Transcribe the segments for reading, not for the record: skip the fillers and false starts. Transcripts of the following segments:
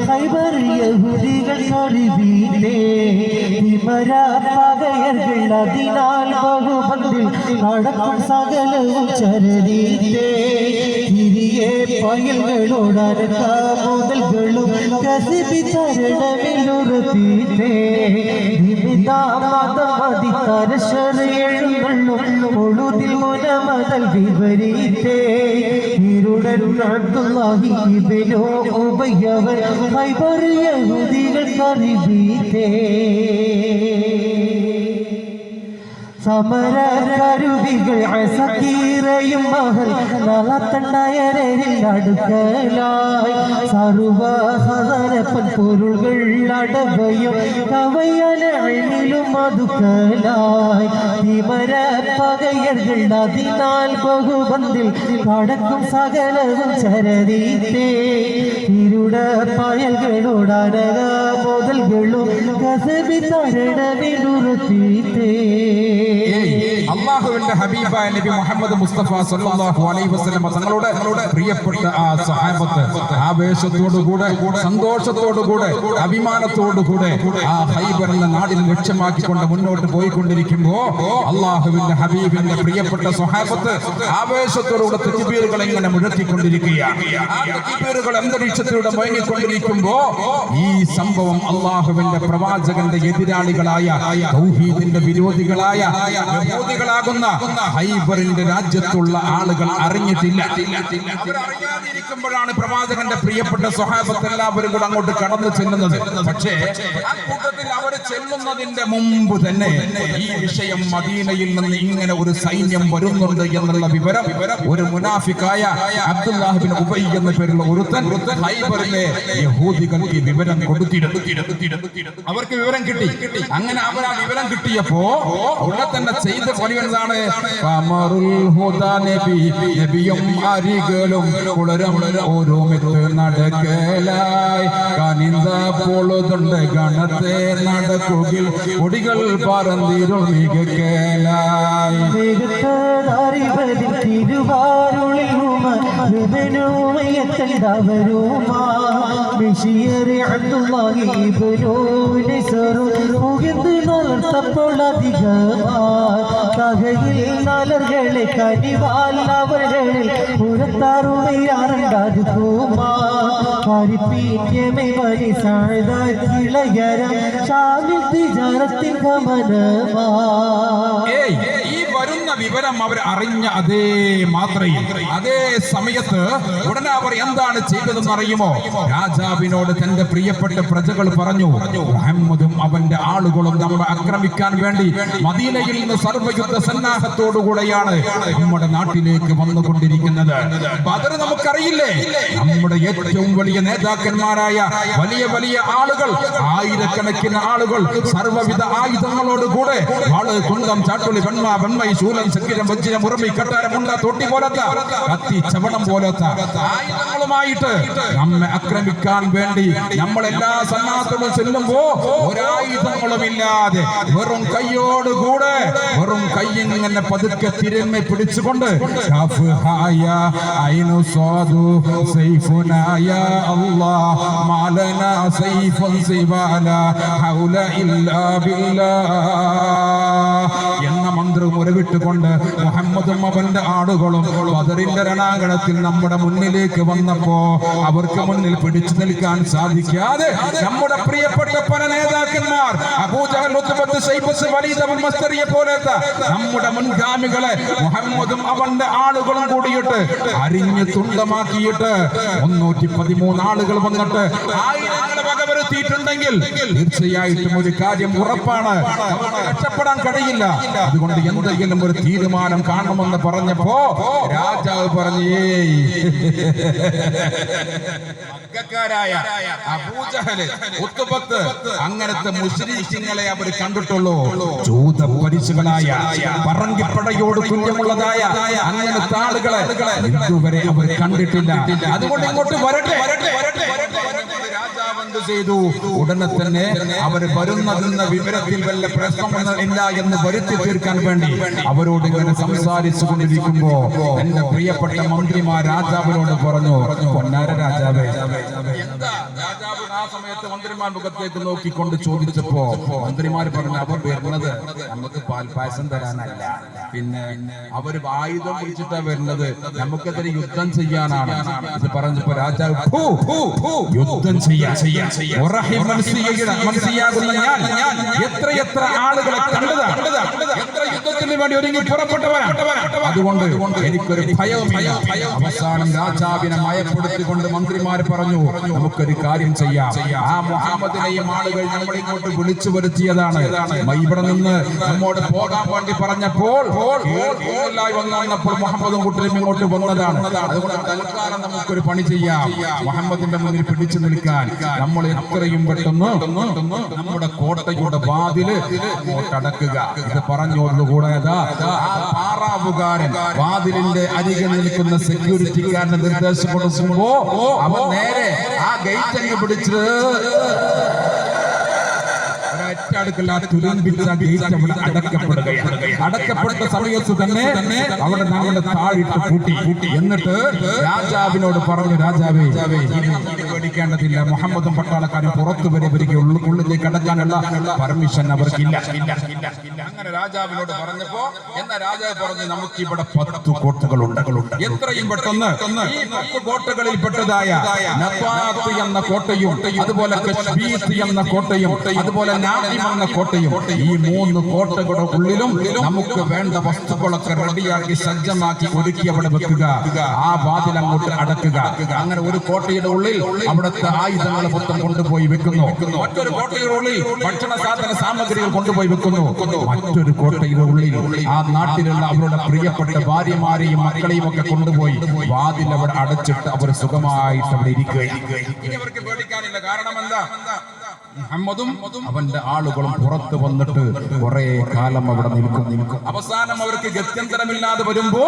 ഖൈബർ യഹൂദികൾ കരുതിയില്ലേ പകയர்கள் അതിനാൽ ബഹുബന്ധിൽ നടക്കും സകലവും ചരതിയില്ലേ തിരികെ പയൽകളോടരക്ക മുതൽകളും കസിബി തരണമിലുറത്തിയില്ലേ ഒഴുതിൽ മുനമതൽ വിപരീതേ ഇരുടൻ അബ്ദുല്ലാഹി ഇബ്നു ഉബയ്യവൻ ഖൈബർ യഹൂദികൾ കരുതിയില്ലേ സമരകരുവികൾ സക്കീറയും മഹൽ നളത്തണ്ടയരിൽ അടുക്കലായി സർവഹദരപ്പൻ പൊരുൾകൾ അടവയും കവയലും മധുക്കലായി തിമരപ്പകയர்கள் അതിനാൽ ബഹുബന്ധിൽ കടക്കും സകലവും ചരതീത്തേ ഇരുട പയൽകളോടരക മുതൽകളും കസബി തരണമിലുറത്തീത്തേ. അല്ലാഹുവിന്റെ ഹബീബായ നബി മുഹമ്മദ് മുസ്തഫ സല്ലല്ലാഹു അലൈഹി വസല്ലം തങ്ങളുടെ പ്രിയപ്പെട്ട ആ സ്വഹാബത്ത് ആവേശത്തോടുകൂടെ സന്തോഷത്തോടുകൂടെ അഭിമാനത്തോടുകൂടെ ആ ഖൈബർ എന്ന നാടിനെ ലക്ഷ്യമാക്കിക്കൊണ്ട് മുന്നോട്ട് പോയിക്കൊണ്ടിരിക്കുമ്പോ അല്ലാഹുവിന്റെ ഹബീബിന്റെ പ്രിയപ്പെട്ട സ്വഹാബത്ത് ആവേശത്തോടുകൂടെ തക്ബീറുകൾ ഇങ്ങനെ മുഴക്കിക്കൊണ്ടിരിക്കുകയാണ്. ആ തക്ബീറുകൾ അന്തരീക്ഷത്തിലൂടെ മുഴങ്ങിക്കൊണ്ടിരിക്കുമ്പോ ഈ സംഭവം അല്ലാഹുവിന്റെ പ്രവാചകന്റെ എതിരാളികളായ തൗഹീദിന്റെ വിരോധികളായ യഹൂദികളാകുന്ന ഖൈബറിന്റെ രാജ്യത്തുള്ള ആളുകൾ അറിഞ്ഞിട്ടില്ല. അവരറിയാതിരിക്കുമ്പോഴാണ് പ്രവാചകന്റെ പ്രിയപ്പെട്ട സ്വഹാബത്ത് എല്ലാവരും കൂടെ അങ്ങോട്ട് കടന്നു ചെല്ലുന്നത്. പക്ഷേ ആ കൂട്ടത്തിൽ അവർ ചെല്ലുന്നതിന്റെ മുമ്പ് തന്നെ ഈ വിഷയം മദീനയിൽ നിന്ന് ഇങ്ങനെ ഒരു സൈന്യം വരുന്നുണ്ട് എന്നുള്ള വിവരം ഒരു മുനാഫിക്കായ അബ്ദുല്ലാഹ് ബിൻ ഉബൈ എന്ന പേരുള്ള ഒരുത്തൻ ഖൈബറിലെ യഹൂദികൾക്ക് വിവരം കൊടുത്തിരുന്നു. അവർക്ക് വിവരം കിട്ടി. അങ്ങനെ അവർ ആ വിവരം കിട്ടിയപ്പോ ഉടനെ തന്നെ ചെയ്ത പണിയാണ് നബിയും അരികളും കുളരും ഓരോമിത്ത് നടക്കലായി കനിന്ത പൊളുതുണ്ട് ഗണത്തെ നടക്കുകിൽ കൊടികൾ പറന്നിരുൾ മികക്കലായി കകയിൽ നാലർകളെ കനിവാൽ അവകളിൽ പുറത്താറുമയാറുണ്ടാത് പൂമാ പരിപ്പീറ്റമേ വരി സാഴ്താക്കിളയരം ഷാമിൽ തിജാറത്തിൻ ഗമനമാ. ഈ വരുന്ന വിവരം അവർ അറിഞ്ഞ അതേ മാത്രയിൽ അതേ സമയത്ത് ഉടനെ അവർ എന്താണ് ചെയ്തതെന്ന് അറിയുമോ? രാജാവിനോട് തന്റെ പ്രിയപ്പെട്ട പ്രജകൾ പറഞ്ഞു, മുഹമ്മദും അവന്റെ ആളുകളും നമ്മെ ആക്രമിക്കാൻ വേണ്ടി മദീനയിൽ നിന്ന് സർവ്വയുദ്ധ സന്നാഹത്തോടുകൂടെയാണ് നമ്മുടെ നാട്ടിലേക്ക് വന്നുകൊണ്ടിരിക്കുന്നത്. ബദർ നമുക്കറിയില്ലേ? നമ്മുടെ ഏറ്റവും വലിയ നേതാക്കന്മാരായ വലിയ വലിയ ആളുകൾ, ആയിരക്കണക്കിന് ആളുകൾ സർവ്വവിധ ആയുധങ്ങളോടുകൂടെ വാള്, കുന്തം, ചാട്ടുളി, വെണ്മ, വെണ്മൈ, ശൂലം, ചക്കിരം, വജ്രം, ഉറമി, കട്ടാരം, മുണ്ട, തൊട്ടി പോലത്തെ കത്തി, ചവണം പോലത്തെ ആയുധങ്ങളുമായിട്ട് നമ്മെ ആക്രമിക്കാൻ വേണ്ടി നമ്മൾ എല്ലാ സന്നാഹത്തോടും ചെല്ലുമ്പോ ഒരായുധങ്ങളും ഇല്ലാതെ വെറും കയ്യോടുകൂടെ വെറും കയ്യിങ്ങനെ പതുക്കെ തിരമ്മ പിടിച്ചുകൊണ്ട് എന്ന മന്ത്രം ഉരവിട്ടുകൊണ്ട് മുഹമ്മദും അവന്റെ ആളുകളും ബദറിന്റെ രണാങ്കണത്തിൽ നമ്മുടെ മുന്നിലേക്ക് വന്നപ്പോ അവർക്ക് മുന്നിൽ പിടിച്ചു നിൽക്കാൻ സാധിക്കാതെ നമ്മുടെ പ്രിയപ്പെട്ട പല നേതാക്കന്മാർ അബൂജഹൽ, ഉത്ബത്ത്, ശൈബത്ത്, വലീദ്, അബൂൽ മസ്തറിയെ പോലത്തെ നമ്മുടെ മുൻഗാമികളെ മുഹമ്മദും അവന്റെ ആളുകളും കൂടിയിട്ട് അരിഞ്ഞ് തുണ്ടമാക്കിയിട്ട് 313 ആളുകൾ വന്നിട്ട് ആയിരങ്ങളെ വകവരുത്തിയിട്ടുണ്ടെങ്കിൽ തീർച്ചയായിട്ടും ഒരു കാര്യം ഉറപ്പാണ്, രക്ഷപ്പെടാൻ കഴിയില്ല. അതുകൊണ്ട് എന്തെങ്കിലും ഒരു തീരുമാനം കാണണമെന്ന് പറഞ്ഞപ്പോ രാജാവ് പറഞ്ഞു, അബൂജഹല്, ഉത്ബത്ത് അങ്ങനത്തെ മുശ്രിക്കുകളെ അവർ കണ്ടിട്ടുള്ളൂ. ജൂത പരിശുകളായ പറങ്കിപ്പടയോട് തുല്യമുള്ളതായ അങ്ങനത്തെ ആളുകളെ ഇതുവരെ അവർ കണ്ടിട്ടില്ല. അതുകൊണ്ട് ഇങ്ങോട്ട് വരട്ടെ. രാജാവ് എന്ത് ചെയ്തു? ഉടനെ തന്നെ അവർ വരുന്നതെന്ന വിവരത്തിൽ വല്ല പ്രശ്നമൊന്നും ഇല്ല എന്ന് വരുത്തി തീർക്കാൻ വേണ്ടി അവരോട് ഇങ്ങനെ സംസാരിച്ചു കൊണ്ടിരിക്കുമ്പോ എന്റെ പ്രിയപ്പെട്ട മന്ത്രിമാർ രാജാവിനോട് പറഞ്ഞു, പൊന്നാര രാജാവേ, എന്താ? രാജാവ് ആ സമയത്ത് മന്ത്രിമാർ മുഖത്തേക്ക് നോക്കിക്കൊണ്ട് ചോദിച്ചപ്പോ മന്ത്രിമാർ പറഞ്ഞു, അവർ വരുന്നത് നമുക്ക് പാൽപായസം തരാനല്ല, പിന്നെ അവര് ആയുധം പിടിച്ചിട്ടാ വരുന്നത്, നമുക്കെതിരെ യുദ്ധം ചെയ്യാനാണ്. ഇത് പറഞ്ഞപ്പോ രാജാവ് യുദ്ധം മനസ്സിയാകുന്ന ഞാൻ എത്രയെത്ര ആളുകളെ കണ്ടതാണ്, എത്ര യുദ്ധത്തിന് വേണ്ടി ഒരുങ്ങി പുറപ്പെട്ടവരാണ്. അതുകൊണ്ട് എനിക്കൊരു ഭയവുമില്ല. അവസാനം രാജാവിനെ മയപ്പെടുത്തിക്കൊണ്ട് മന്ത്രിമാർ പറഞ്ഞു, നമുക്കൊരു കാര്യം ചെയ്യാം. ആ മുഹമ്മദിനെയും ആളുകൾ നമ്മൾ ഇങ്ങോട്ട് വിളിച്ചു വരുത്തിയതാണ്. ഇവിടെ നിന്ന് നമ്മോട് പോകാൻ വേണ്ടി പറഞ്ഞപ്പോൾ വന്നപ്പോൾ മുഹമ്മദും കുട്ടിയും ഇങ്ങോട്ട് വന്നതാണ്. അതുകൊണ്ട് തൽക്കാലം നമുക്കൊരു പണി ചെയ്യാം. മുഹമ്മദിന്റെ മുന്നിൽ പിടിച്ചു നിൽക്കാൻ നമ്മൾ എത്രയും പെട്ടെന്ന് നമ്മുടെ കോട്ടയുടെ വാതില് അടക്കുക. ഇത് പറഞ്ഞോടുകൂടെ പാറാവുകാരൻ വാതിലിന്റെ അരികിൽ നിൽക്കുന്ന സെക്യൂരിറ്റിക്കാരന്റെ നിർദ്ദേശം കൊടുക്കുമ്പോ അവൻ നേരെ ആ ഗേറ്റ് അങ്ങ് പിടിച്ച് അടക്കപ്പെട്ട സമയത്ത് തന്നെ അവിടെ ഞങ്ങളുടെ താഴിട്ട് പൂട്ടി. എന്നിട്ട് രാജാവിനോട് പറഞ്ഞു, രാജാവേ, പേടിക്കേണ്ടതില്ല, മുഹമ്മദും പട്ടാളക്കാരും പുറത്തു വരികയുള്ളൂ, ഉള്ളിലേക്ക് അടക്കാനുള്ള പെർമിഷൻ അവർക്കില്ല. അങ്ങനെ രാജാവിനോട് പറഞ്ഞപ്പോ എന്നാ രാജാവ് പറഞ്ഞു, നമുക്ക് ഇവിടെ 10 കോട്ടകളുണ്ട്. എത്രയും പെട്ടെന്ന് ഈ 10 കോട്ടകളിൽ പെട്ടതായ നഫാത്ത് എന്ന കോട്ടയും അതുപോലെ കശ്മീർ എന്ന കോട്ടയും അതുപോലെ നാദിം എന്ന കോട്ടയും, ഈ 3 കോട്ടകളുടെ ഉള്ളിലും നമുക്ക് വേണ്ട വസ്തുക്കളൊക്കെ റെഡിയാക്കി സജ്ജമാക്കി ഒരുക്കി അവിടെ വെക്കുക. ആ വാതിൽ അങ്ങോട്ട് അടക്കുക. അങ്ങനെ ഒരു കോട്ടയുടെ ഉള്ളിൽ അവിടുത്തെ ആയുധങ്ങൾ മൊത്തം കൊണ്ടുപോയി വെക്കുന്നു. മറ്റൊരു കോട്ടയുടെ ഉള്ളിൽ ഭക്ഷണ സാധന സാമഗ്രികൾ കൊണ്ടുപോയി വെക്കുന്നു. മറ്റൊരു കോട്ടയുടെ ഉള്ളിൽ ആ നാട്ടിലുള്ള അവരുടെ പ്രിയപ്പെട്ട ഭാര്യമാരെയും മക്കളെയും ഒക്കെ കൊണ്ടുപോയി വാതിൽ അവിടെ അടച്ചിട്ട് അവർ സുഖമായിട്ട് അവിടെ ഇരിക്കുകയാണ്. ഇനി അവർക്ക് പേടിക്കാനില്ല. കാരണം എന്താ? മുഹമ്മദും അവന്റെ ആളുകളും പുറത്തു വന്നിട്ട് കുറെ കാലം അവിടെ നിൽക്കും. അവസാനം അവർക്ക് ഗത്യന്തരമില്ലാതെ വരുമ്പോ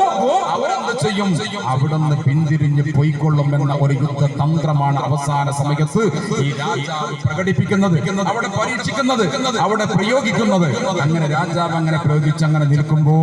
അവരെന്ത് ചെയ്യും? അവിടുന്ന് പിന്തിരിഞ്ഞ് പൊയ്ക്കൊള്ളും എന്ന ഒരു യുദ്ധതന്ത്രമാണ് അവസാന സമയത്ത് ഈ രാജാവ് പ്രകടിപ്പിക്കുന്നത്, അവിടെ പരീക്ഷിക്കുന്നത്, അവിടെ പ്രയോഗിക്കുന്നത്. അങ്ങനെ രാജാവ് അങ്ങനെ പ്രയോഗിച്ച് അങ്ങനെ നിൽക്കുമ്പോ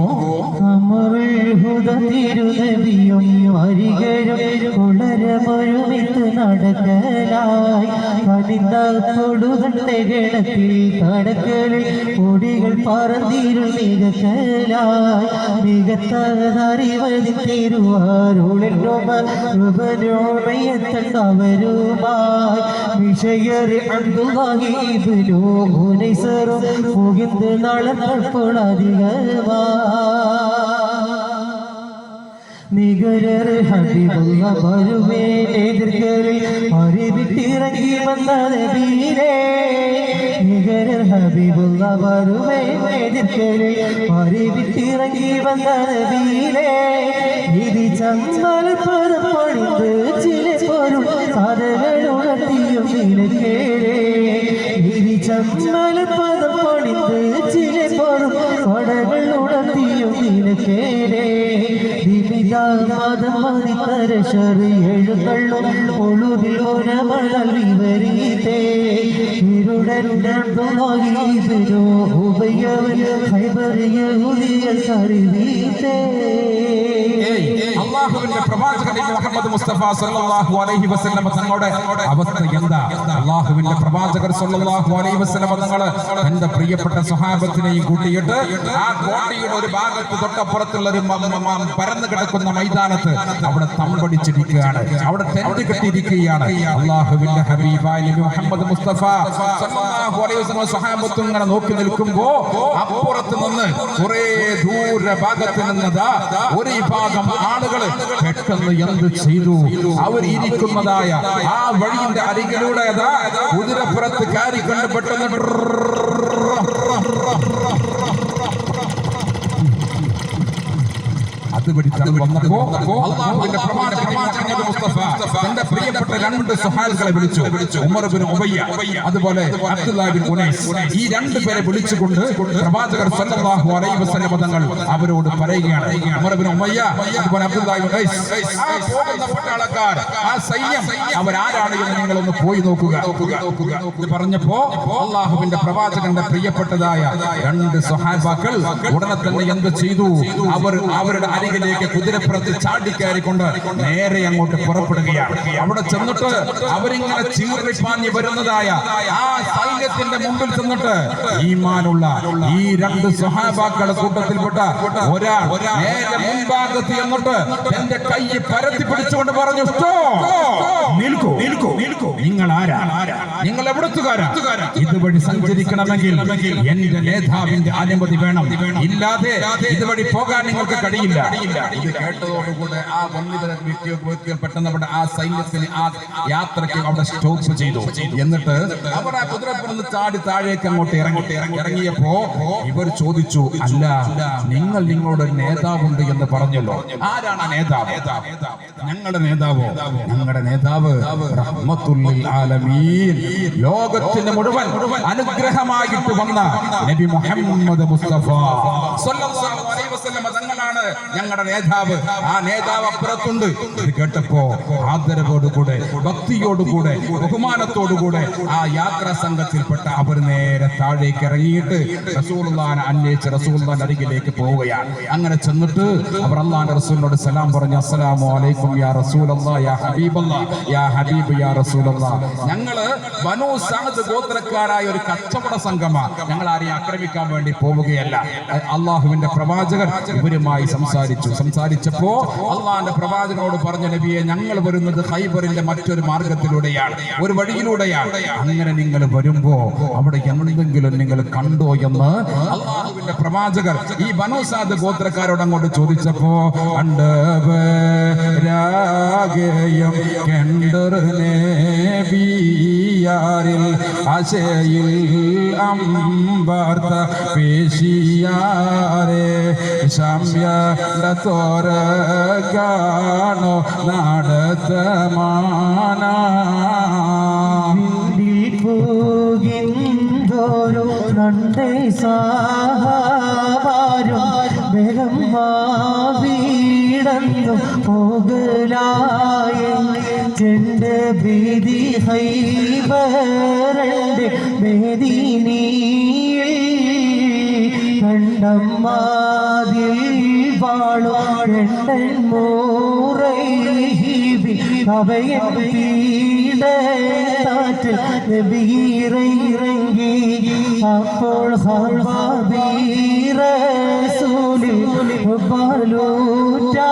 ത്തിൽ കടക്കളിൽ പൊടികൾ പറന്നിരു മികക്കലായി മികത്തറിവതി തിരുവാരുളോമയത്തവരുമായി വിഷയറി അന്തുവാഹിബിനോ മുനൈസറും മുകിന്ത് നടന്നപ്പോഴധികമാ നിഗരർ ഹബീബുള്ള വരുവേ എതിർക്കലിൽ അറിവിട്ടിറങ്ങി വന്ന നബീരേ. നിഗരർ ഹബീബുള്ള വരുവേ എതിർക്കലിൽ അറിവിട്ടിറങ്ങി വന്ന നബീരേ. ഇത് ചമ്മൽ പദപ്പണിത് ചില പൊരുൾ കഥകളുണർത്തിയും നിലക്കേരേ. ഇത് ചമ്മൽ പദപ്പണിത് ചില പൊരുൾ കടകൾ ഉണർത്തിയും നിലക്കേരേ. എഴുന്നള്ളും ഒളുവിൽ ഒരമഴൽ വിവരീതേ ഇരുടരുടോ ഉപയവൻ ഹൈബറിയ കറിവീതേ. അല്ലാഹുവിന്റെ പ്രവാചകൻ മുഹമ്മദ് മുസ്തഫ സല്ലല്ലാഹു അലൈഹി വസല്ലം തങ്ങളുടെ അവസ്ഥ എന്താ? അല്ലാഹുവിന്റെ പ്രവാചകർ സല്ലല്ലാഹു അലൈഹി വസല്ലം തങ്ങള് തന്റെ പ്രിയപ്പെട്ട സ്വഹാബത്തിനെയും കൂട്ടിയിട്ട് ആ കോട്ടയുടെ ഒരു ഭാഗത്ത് തൊട്ടപ്പുറത്തുള്ള ഒരു പരന്നു കിടക്കുന്ന മൈതാനത്ത് അവിടെ തമ്പടിച്ചിരിക്കുകയാണ്, അവിടെ ടെന്റ് കെട്ടിയിരിക്കുകയാണ്. അല്ലാഹുവിന്റെ ഹബീബായ നബി മുഹമ്മദ് മുസ്തഫ സല്ലല്ലാഹു അലൈഹി വസല്ലം സ്വഹാബത്തും ഇങ്ങനെ നോക്കി നിൽക്കുമ്പോ അപ്പുറത്ത് നിന്ന് കുറെ ദൂര ഭാഗത്ത് നിന്നതാ ഒരു വിഭാഗം ആളുകൾ പെട്ടെന്ന് എന്ത് ചെയ്തു? അവർ ഇരിക്കുന്നതായ ആ വഴിയുടെ അരികിലൂടെ കുതിരപ്പുറത്ത് കയറി കണ്ട് പെട്ടെന്ന് അതുവഴി വന്നപ്പോ അള്ളാഹുവിന്റെ പ്രവാചകൻ മുഹമ്മദ് മുസ്തഫ തന്റെ പ്രിയപ്പെട്ട രണ്ട് സ്വഹാബികളെ വിളിച്ചു. ഉമർ ബിൻ ഉബയ്യ അതുപോലെ അബ്ദുല്ലാഹ് ബിൻ ഉനൈസ്. ഈ രണ്ട് പേരെ വിളിച്ചുകൊണ്ട് പ്രവാചകർ സല്ലല്ലാഹു അലൈഹി വസല്ലം തങ്ങൾ അവരോട് പറയുകയാണ്, ഉമർ ബിൻ ഉബയ്യ അതുപോലെ അബ്ദുല്ലാഹ് ബിൻ ഉനൈസ്, ആ പോകുന്ന പട്ടാളക്കാർ, ആ സൈന്യം അവരാരാണ് എന്ന് നിങ്ങളൊന്ന് പോയി നോക്കുക. ഇത് പറഞ്ഞപ്പോ അള്ളാഹുവിന്റെ പ്രവാചകന്റെ പ്രിയപ്പെട്ടതായ രണ്ട് സ്വഹാബാക്കൾ ഉടനെ തന്നെ എന്ത് ചെയ്തു? അവരുടെ അരികിലേക്ക് കുതിരപ്പുറത്ത് ചാടിക്കയറിക്കൊണ്ട് നേരെ അങ്ങോട്ട് പുറപ്പെടുകയാണ്. അവിടെ ചെന്നിട്ട് അവരിങ്ങനെ ചീറിപ്പാഞ്ഞ് വരുന്നതായ ആ സൈന്യത്തിന്റെ മുമ്പിൽ ചെന്നിട്ട് ഈമാനുള്ള ഈ രണ്ട് സ്വഹാബാക്കളുടെ കൂട്ടത്തിൽപ്പെട്ട ഒരാൾ നേരെ മുൻഭാഗത്ത് എന്നിട്ട് എന്റെ കൈ പരത്തി പിടിച്ചുകൊണ്ട് പറഞ്ഞു, നിങ്ങൾ ആരാ? നിങ്ങൾ എവിടത്തുകാരാ? ഇതുവഴി സഞ്ചരിക്കണമെങ്കിൽ എന്റെ നേതാവിന്റെ അനുമതി വേണം, ഇല്ലാതെ ഇതുവഴി പോകാൻ നിങ്ങൾക്ക് കഴിയില്ല. ഇത് കേട്ടതോടുകൂടെ ആ വന്നിതര വ്യക്തികൾ പെട്ടെന്ന് അവിടെ ആ സൈന്യത്തിന് ആ യാത്രയ്ക്ക് അവിടെ സ്റ്റോപ്പ് ചെയ്തു. എന്നിട്ട് അവർ ആ കുതിരപ്പുറത്ത് ചാടി താഴേക്ക് അങ്ങോട്ട് ഇറങ്ങിയപ്പോ ഇവർ ചോദിച്ചു, അല്ല, നിങ്ങൾ നിങ്ങളുടെ നേതാവുണ്ട് എന്ന് പറഞ്ഞല്ലോ, ആരാണ് നേതാവ്? ഞങ്ങളുടെ നേതാവോ? ഞങ്ങളുടെ നേതാവ് റഹ്മത്തുൽ ആലമീൻ, ലോകത്തിന് മുഴുവൻ അനുഗ്രഹമായിട്ട് വന്ന നബി മുഹമ്മദ് മുസ്തഫ സല്ലല്ലാഹു അലൈഹി വസല്ലം തങ്ങളാണ് ഞങ്ങളുടെ നേതാവ്. ആ നേതാവ് അപ്പുറത്തുണ്ട്. ഇത് കേട്ടപ്പോ ആദരവോടുകൂടെ, ഭക്തിയോടുകൂടെ, ബഹുമാനത്തോടുകൂടെ ആ യാത്രാ സംഘത്തിൽപ്പെട്ട അവർ നേരെ താഴേക്ക് ഇറങ്ങിയിട്ട് റസൂലുള്ളാഹിനെ അന്വേഷിച്ച് റസൂലുള്ളാഹിന്റെ അരികിലേക്ക് പോവുകയാണ്. അങ്ങനെ ചെന്നിട്ട് അവർ അല്ലാഹുവിന്റെ റസൂലിനോട് സലാം പറഞ്ഞു, അസ്സലാമു അലൈക്കും യാ റസൂലല്ലാഹ്, യാ ഹബീബല്ലാഹ്, യാ ഹബീബ് യാ റസൂലല്ലാഹ്. ഞങ്ങള് ബനൂ സഅദ് ഗോത്രക്കാരായ ഒരു കച്ചവട സംഘമാണ്, ഞങ്ങൾ ആരെയും ആക്രമിക്കാൻ വേണ്ടി പോവുകയല്ല. അള്ളാഹുവിന്റെ പ്രവാചകർ ഇവരുമായി സംസാരിച്ചപ്പോ അള്ളാഹിന്റെ പ്രവാചകനോട് പറഞ്ഞ, നബിയെ, ഞങ്ങൾ വരുന്നത് ഖൈബറിന്റെ മറ്റൊരു മാർഗത്തിലൂടെയാണ്, ഒരു വഴിയിലൂടെയാണ്. അങ്ങനെ നിങ്ങൾ വരുമ്പോ അവിടെ എന്തെങ്കിലും നിങ്ങൾ കണ്ടോ എന്ന് അള്ളാഹുവിന്റെ പ്രവാചകർ ഈ ബനൂ സഅദ് ഗോത്രക്കാരോട് അങ്ങോട്ട് ചോദിച്ചപ്പോ, അണ്ടവരാഗയം കണ്ടറിൽ ആശയിൽ അമ്പാർത്ത പേശിയാരെ ശമ്യത്തോര കാണോ നടത്തമാന പോകിന്തോരോ നണ്ടേ സാഹാരും വേഗം വീടന്നു പോകലായ ചെണ്ട് ഭീതി ഹൈബരണ്ട് വേദിനീ കണ്ടമ്മാതിൽ വാളുണ്ടൻ മൂറൈബി കവയൻ പീഡാറ്റിൽ നബിയിറങ്ങി അപ്പോൾ റസൂലിൽ ബാലൂറ്റാ.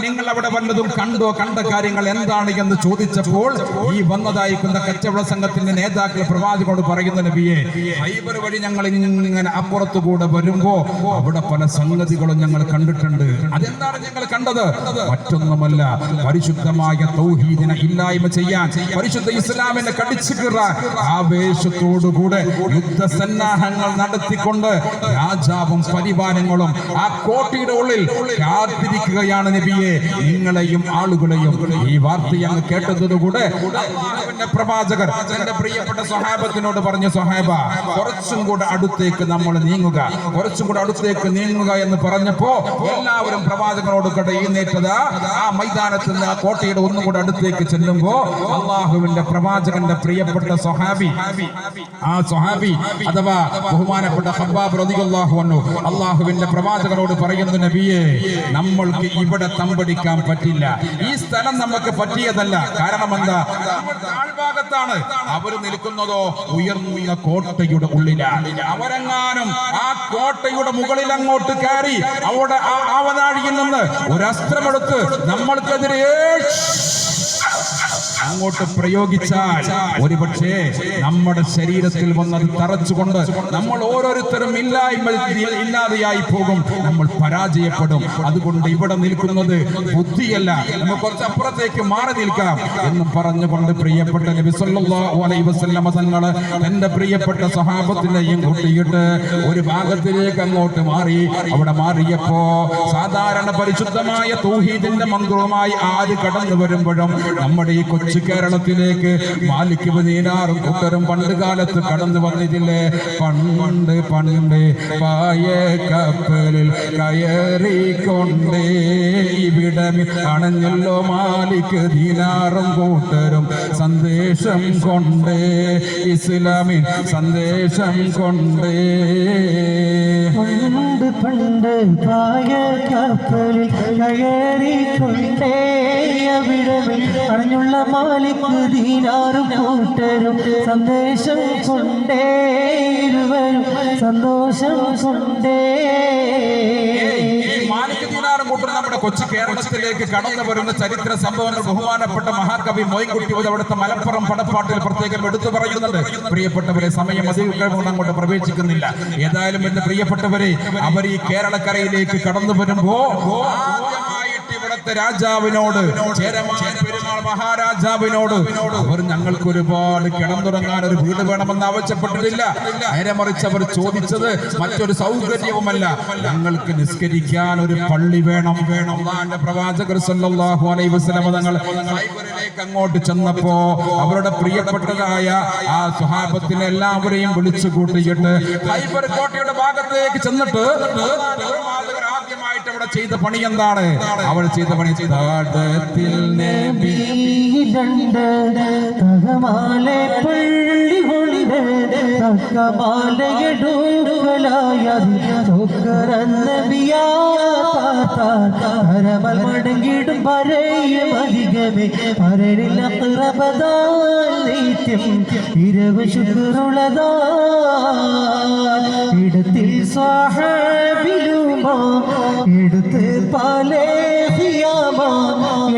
നിങ്ങൾ അവിടെ വല്ലതും കണ്ടോ? കണ്ട കാര്യങ്ങൾ എന്താണ് എന്ന് ചോദിച്ചപ്പോൾ ഈ വന്നതായിരിക്കുന്ന കച്ചവട സംഘത്തിന്റെ നേതാക്കൾ പ്രവാചകനോട് പറയുന്ന, നബിയെ, ഖൈബർ വഴി ഞങ്ങൾ ഇങ്ങനെ അപ്പുറത്തുകൂടെ വരുമ്പോ അവിടെ പല സംഗതികളും ഞങ്ങൾ കണ്ടിട്ടുണ്ട്. അതെന്താണ് ഞങ്ങൾ കണ്ടത്? മറ്റൊന്നുമല്ല, പരിശുദ്ധമായ തൗഹീദിനെ ഇല്ലായ്മ ചെയ്യാൻ, പരിശുദ്ധ ഇസ്ലാമിനെ കടിച്ചു കീറാൻ ആവേശത്തോടുകൂടെ യുദ്ധസന്നാഹങ്ങൾ നടത്തിക്കൊണ്ട് രാജാവും പരിവാരങ്ങളും ആ കോട്ടയുടെ ഉള്ളിൽ കാത്തിരിക്കുകയാണ്. നബിയെ, നിങ്ങളെയും ആളുകളെയും ഈ വാർത്ത അങ്ങ് കേട്ടതോടുകൂടെ പ്രവാചകർ തന്റെ പ്രിയപ്പെട്ട സ്വഹാബത്തിനോട് പറഞ്ഞു, സ്വഹാബ, കുറച്ചും കൂടെ അടുത്തേക്ക് നമ്മൾ നീങ്ങുക, കുറച്ചും കൂടെ അടുത്തേക്ക് നീങ്ങുക എന്ന് പറഞ്ഞപ്പോ എല്ലാവരും പ്രവാചകനോട് എഴുന്നേറ്റത് ആ മൈതാനത്ത് നിന്ന് ആ കോട്ടയുടെ ഒന്നും കൂടെ അടുത്തേക്ക് ചെല്ലുമ്പോ അള്ളാഹുവിന്റെ പ്രവാചകന്റെ പ്രിയപ്പെട്ട സ്വഹാബി, ആ സ്വഹാബി അഥവാ ബഹുമാനപ്പെട്ട ഖബ്ബാബ് റളിയല്ലാഹു അൻഹു അള്ളാഹുവിന്റെ പ്രവാചകനോട് പറയുന്നു, നബിയെ, നമ്മൾക്ക് ഇവിടെ തമ്പടിക്കാൻ പറ്റില്ല, ഈ സ്ഥലം നമുക്ക് പറ്റിയതല്ല. കാരണം എന്താ? താഴ്ഭാഗത്താണ്, അവർ നിൽക്കുന്നതോ ഉയർന്ന കോട്ടയുടെ ഉള്ളിലാണ്. അവരെങ്ങാനും ആ കോട്ടയുടെ മുകളിൽ അങ്ങോട്ട് കയറി അവിടെ ആ ആവനാഴിയിൽ നിന്ന് ഒരു അസ്ത്രമെടുത്ത് നമ്മൾക്കെതിരെ അങ്ങോട്ട് പ്രയോഗിച്ചാൽ ഒരുപക്ഷേ നമ്മുടെ ശരീരത്തിൽ വന്നത് തറച്ചുകൊണ്ട് നമ്മൾ ഓരോരുത്തരും ഇല്ലാതെയായി പോകും, നമ്മൾ പരാജയപ്പെടും. അതുകൊണ്ട് ഇവിടെ നിൽക്കുന്നത് ബുദ്ധിയല്ല, നമുക്ക് കുറച്ച് അപ്പുറത്തേക്ക് മാറി നിൽക്കാം എന്നും പറഞ്ഞുകൊണ്ട് പ്രിയപ്പെട്ട നബി സല്ലല്ലാഹു അലൈഹി വസല്ലം തങ്ങൾ തന്റെ പ്രിയപ്പെട്ട സ്വഹാബത്തിനെയും കൂട്ടിയിട്ട് ഒരു ഭാഗത്തിലേക്ക് അങ്ങോട്ട് മാറി. അവിടെ മാറിയപ്പോ സാധാരണ പരിശുദ്ധമായ തൗഹീദിന്റെ മന്ത്രവുമായി ആര് കടന്നു വരുമ്പോഴും നമ്മുടെ ഈ കൊച്ചു കേരളത്തിലേക്ക് മാലിക് ഇബ്നു ദീനാറും കൂട്ടരും പണ്ട് കാലത്ത് കടന്നു വന്നിട്ടില്ലേ? പണ്ട് പണ്ട് പായ കപ്പലിൽ കയറിക്കൊണ്ടേ ഇവിടെ അണഞ്ഞല്ലോ മാലിക് ദീനാറും കൂട്ടരും സന്ദേശം കൊണ്ടേ, ഇസ്ലാമിൻ സന്ദേശം കൊണ്ടേ. പണ്ട് പണ്ട് പായ കപ്പലിൽ കയറിക്കൊണ്ടേ അവിടെ അണഞ്ഞുള്ള മാലിക് ദീനാറും കൂട്ടരും സന്ദേശം കൊണ്ടേ, ഇരുവരും സന്തോഷം കൊണ്ടേ. മാലിക് ദീനാറും കൂട്ടരും നമ്മുടെ കൊച്ചു കേരളത്തിലേക്ക് കടന്നു വരുന്ന ചരിത്ര സംഭവങ്ങൾ ബഹുമാനപ്പെട്ട മഹാകവി മോയിൻകുട്ടി അവിടുത്തെ മലപ്പുറം പടപ്പാട്ടിൽ പ്രത്യേകം എടുത്തു പറയുന്നുണ്ട്. പ്രിയപ്പെട്ടവരെ, സമയം അധികം അങ്ങോട്ട് പ്രവേശിക്കുന്നില്ല. ഏതായാലും എന്റെ പ്രിയപ്പെട്ടവരെ, അവർ ഈ കേരളക്കരയിലേക്ക് കടന്നു വരുമ്പോ ഇവിടുത്തെ രാജാവിനോട്, ചേരമാൻ പെരുമാൾ മഹാരാജാവിനോട് അവർ ഞങ്ങൾക്ക് ഒരുപാട് കിടന്നുറങ്ങാൻ ഒരു വീട് വേണമെന്ന് ആവശ്യപ്പെട്ടിട്ടില്ല. നേരെ മറിച്ച് അവർ ചോദിച്ചത് മറ്റൊരു സൗകര്യവുമല്ല, ഞങ്ങൾക്ക് നിസ്കരിക്കാൻ ഒരു പള്ളി വേണം. അല്ലാഹുവിന്റെ പ്രവാചകർ സല്ലല്ലാഹു അലൈഹി വസല്ലം തങ്ങൾ ഖൈബറിലേക്ക് അങ്ങോട്ട് ചെന്നപ്പോ അവരുടെ പ്രിയപ്പെട്ടതായ ആ സ്വഹാബത്തിനെ എല്ലാവരെയും വിളിച്ചു കൂട്ടിയിട്ട് ഖൈബർ കോട്ടയുടെ ഭാഗത്തേക്ക് ചെന്നിട്ട് ആദ്യമായിട്ട് അവിടെ ചെയ്ത പണി എന്താണ്? അവൾ ചെയ്ത പണി താടത്തിൽ നബിയിലുണ്ട് തകമാലെ പള്ളി കൊണ്ട് തകമാലയടൂകളായരമൽ മടങ്ങിടും പറയും അധികമേ പരനിൽ അക്രബദാനിത്യം ഇരവ് ശുക്രുളതാ ഇടത്തിൽ സ്വാഹബിലുമാ എടുത്ത് പാലേ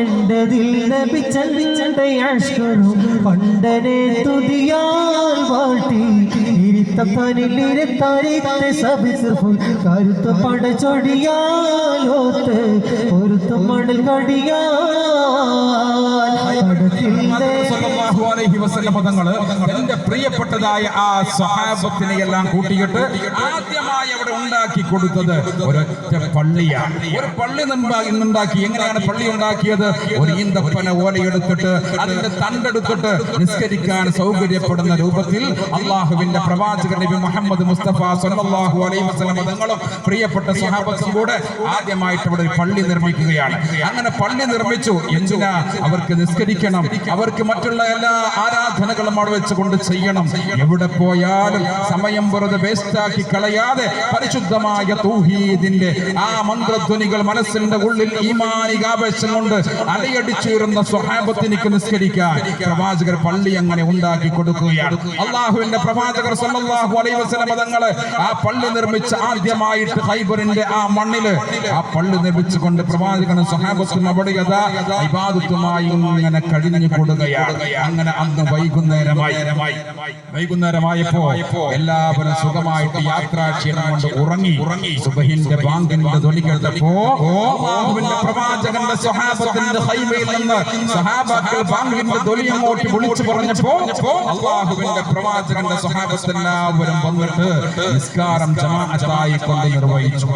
എണ്ടതിൽ നബിച്ചണ്ടയാഷ്കരും പണ്ടനെ തുതിയാൽ വാട്ടി ഇരുത്തപ്പനിലിരുത്താരിത്തെ സബിസുൽ കരുത്ത് പടച്ചൊടിയാലോത്ത് പൊരുത്തും മണൽ കടിയാൽ എന്റെ പ്രിയപ്പെട്ടതായ ആ സ്വഹാബത്തിനെ എല്ലാം കൂട്ടിയിട്ട് ആദ്യമായി അവിടെ ഉണ്ടാക്കി കൊടുത്തത് ഒരൊറ്റ പള്ളിയാണ്. ഒരു പള്ളി ഉണ്ടാക്കി. എങ്ങനെയാണ് പള്ളി ഉണ്ടാക്കിയത്? ഒരു ഈന്തപ്പന ഓലയെടുത്തിട്ട് അതിന്റെ തണ്ടെടുത്തിട്ട് നിസ്കരിക്കാൻ സൗകര്യപ്പെടുന്ന രൂപത്തിൽ അള്ളാഹുവിന്റെ പ്രവാചകൻ നബി മുഹമ്മദ് മുസ്തഫ സല്ലല്ലാഹു അലൈഹി വസല്ലം തങ്ങളും പ്രിയപ്പെട്ട സ്വഹാബത്തും കൂടെ ആദ്യമായിട്ട് അവിടെ ഒരു പള്ളി നിർമ്മിക്കുകയാണ്. അങ്ങനെ പള്ളി നിർമ്മിച്ചു. എന്തിനാ? അവർക്ക് നിസ്കരിക്കണം, അവർക്ക് മറ്റുള്ള എല്ലാ ആരാധനകളും അവിടെ വെച്ചുകൊണ്ട് ചെയ്യണം. എവിടെ പോയാലും സമയം വെറുതെ വേസ്റ്റാക്കി കളയാതെ പരിശുദ്ധമായ തൗഹീദിന്റെ ആ മന്ത്രധ്വനികൾ മനസ്സിന്റെ ഉള്ളിൽ ഈമാനികാവേശം കൊണ്ട് അലയടിച്ചുയരുന്ന സ്വഹാബത്തിനിക്ക് നിസ്കരിക്കാൻ പ്രവാചകർ പള്ളി അങ്ങനെ ഉണ്ടാക്കി കൊടുക്കുകയാണ്. അള്ളാഹുവിന്റെ പ്രവാചകർ സല്ലല്ലാഹു അലൈഹി വസല്ലം തങ്ങള് ആ പള്ളി നിർമ്മിച്ച ആദ്യമായിട്ട് ഖൈബറിന്റെ ആ മണ്ണില് ആ പള്ളി നിർമ്മിച്ചുകൊണ്ട് പ്രവാചകനും സ്വഹാബത്തും അവിടെ ഇബാദത്തുമായി ഇങ്ങനെ കഴിഞ്ഞു കൊടുക്കുകയാണ്. അങ്ങനെ അന്ന് വൈകുന്നേരമായപ്പോ എല്ലാവരും സുഖമായിട്ട് യാത്രാക്ഷീണം കൊണ്ട് ഉറങ്ങി. സുബഹിന്റെ ബാങ്കിന്റെ ധ്വനി കേട്ടപ്പോ അല്ലാഹുവിന്റെ പ്രവാചകന്റെ സ്വഹാബത്തിന്റെ ഖൈമയിൽ നിന്ന് സ്വഹാബാക്കൾ ബാങ്കിന്റെ ധ്വനി അങ്ങോട്ട് വിളിച്ചു പറഞ്ഞപ്പോ അല്ലാഹുവിന്റെ പ്രവാചകന്റെ സ്വഹാബത്തെല്ലാവരും വന്നിട്ട് നിസ്കാരം ജമാഅത്തായി കൊണ്ട് നിർവഹിച്ചു.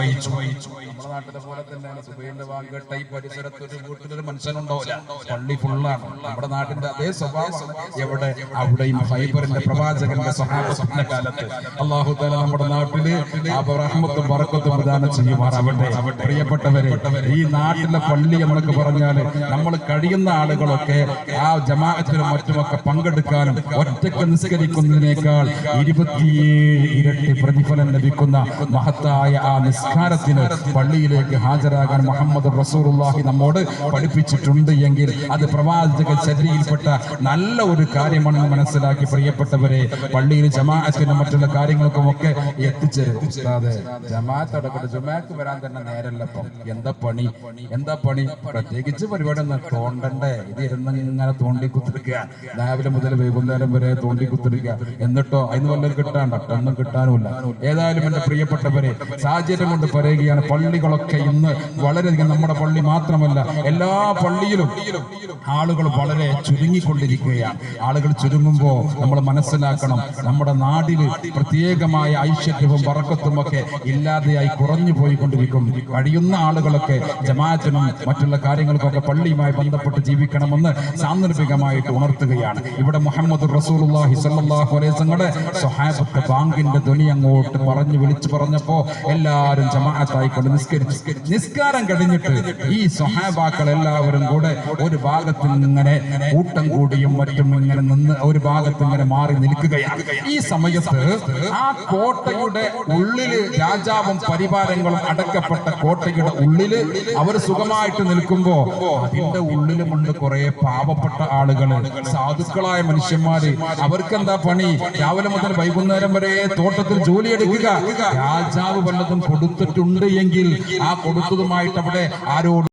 നാട്ടിലെ പോലെ തന്നെയാണ് സുബഹിന്റെ ബാങ്ക് കേട്ട ഈ പരിസരത്ത് ഒരു വീട്ടിലൊരു മനുഷ്യനുണ്ടാവില്ല, പള്ളി ഫുള്ളാണ്. നമ്മുടെ നാട്ടിന്റെ അതേ സ്വഭാവം എവിടെ? അവിടെയും ഖൈബറിന്റെ പ്രവാചകന്റെ സ്വഹാബത്തിന്റെ കാലത്ത് അല്ലാഹു തആല നമ്മുടെ നാട്ടില് റഹ്മത്തും ബറക്കത്തും പ്രദാനം ചെയ്യുമാറാവട്ടെ. പ്രിയപ്പെട്ടവരെ, ഈ നാട്ടിലെ പള്ളി എന്നൊക്കെ പറഞ്ഞാല് നമ്മൾ കഴിയുന്ന ആളുകളൊക്കെ ആ ജമാഅത്തിലും മറ്റുമൊക്കെ പങ്കെടുക്കാനും ഒറ്റക്ക് നിസ്കരിക്കുന്നതിനേക്കാൾ 27 ഇരട്ടി പ്രതിഫലം ലഭിക്കുന്ന മഹത്തായ ആ നിസ്കാരത്തിന് പള്ളി പള്ളിയിലേക്ക് ഹാജരാകാൻ മുഹമ്മദ് റസൂലുള്ളാഹി നമ്മോട് പഠിപ്പിച്ചിട്ടുണ്ട് എങ്കിൽ അത് പ്രവാചക ചര്യയിൽപ്പെട്ട നല്ല ഒരു കാര്യമാണെന്ന് മനസ്സിലാക്കി പ്രിയപ്പെട്ടവരെ പള്ളിയിൽ ജമാഅത്തിനും മറ്റുള്ള കാര്യങ്ങൾക്കും ഒക്കെ എത്തിച്ചേരും. അതെ, ജമാഅത്ത് അടക്കട്ടെ, ജമാഅത്ത് വരാൻ തന്നെ നേരല്ലപ്പം. എന്താ പണി പ്രത്യേകിച്ച് പരിപാടി ഒന്നും തോണ്ടണ്ടേ. ഇത് ഇരുന്ന് ഇങ്ങനെ തോണ്ടിക്കുത്തിരിക്കുക, രാവിലെ മുതൽ വൈകുന്നേരം വരെ തോണ്ടിക്കുത്തിരിക്കുക. എന്നിട്ടോ അതിന് വല്ലതും കിട്ടാണ്ട, ഒന്നും കിട്ടാനുമില്ല. ഏതായാലും എന്റെ പ്രിയപ്പെട്ടവരെ, സാഹചര്യം കൊണ്ട് പറയുകയാണ്, പള്ളികളൊക്കെ ഇന്ന് വളരെയധികം, നമ്മുടെ പള്ളി മാത്രമല്ല എല്ലാ പള്ളിയിലും ആളുകൾ വളരെ ചുരുങ്ങിക്കൊണ്ടിരിക്കുകയാണ്. ആളുകൾ ചുരുങ്ങുമ്പോൾ നമ്മൾ മനസ്സിലാക്കണം, നമ്മുടെ നാടിന് പ്രത്യേകമായ ഐശ്വര്യവും ബറക്കത്തും ഒക്കെ ഇല്ലാതെയായി കുറഞ്ഞു പോയിക്കൊണ്ടിരിക്കും. കഴിയുന്ന ആളുകളൊക്കെ ജമാഅത്തിനും മറ്റുള്ള കാര്യങ്ങൾക്കൊക്കെ പള്ളിയുമായി ബന്ധപ്പെട്ട് ജീവിക്കണമെന്ന് സാന്ദർഭികമായിട്ട് ഉണർത്തുകയാണ്. ഇവിടെ മുഹമ്മദ് റസൂലുള്ളാഹി സ്വല്ലല്ലാഹു അലൈഹി വസല്ലമയുടെ സ്വഹാബത്ത് ബാങ്കിന്റെ ധ്വനി അങ്ങോട്ട് വിളിച്ചു പറഞ്ഞപ്പോ എല്ലാവരും ജമാഅത്തായിക്കൊണ്ട് നിസ്കരിച്ചു. നിസ്കാരം കഴിഞ്ഞിട്ട് ഈ സ്വഹാബാക്കൾ എല്ലാവരും കൂടെ ഒരു ഭാഗത്ത് ഇങ്ങനെ കൂട്ടം കൂടിയും മറ്റും ഇങ്ങനെ നിന്ന് ഒരു ഭാഗത്ത് ഇങ്ങനെ മാറി നിൽക്കുകയാണ്. ഈ സമയത്ത് ആ കോട്ടയുടെ ഉള്ളില് രാജാവും പരിവാരങ്ങളും അടക്കപ്പെട്ട കോട്ടയുടെ ഉള്ളില് അവർ സുഖമായിട്ട് നിൽക്കുമ്പോ അതിന്റെ ഉള്ളിലുമുണ്ട് കുറെ പാവപ്പെട്ട ആളുകള്, സാധുക്കളായ മനുഷ്യന്മാര്. അവർക്കെന്താ പണി? രാവിലെ മുതൽ വൈകുന്നേരം വരെ തോട്ടത്തിൽ ജോലിയെടുക്കുക. രാജാവ് വല്ലതും കൊടുത്തിട്ടുണ്ട് എങ്കിൽ ആ കൊടുത്തതുമായിട്ട് അവിടെ ആരോട്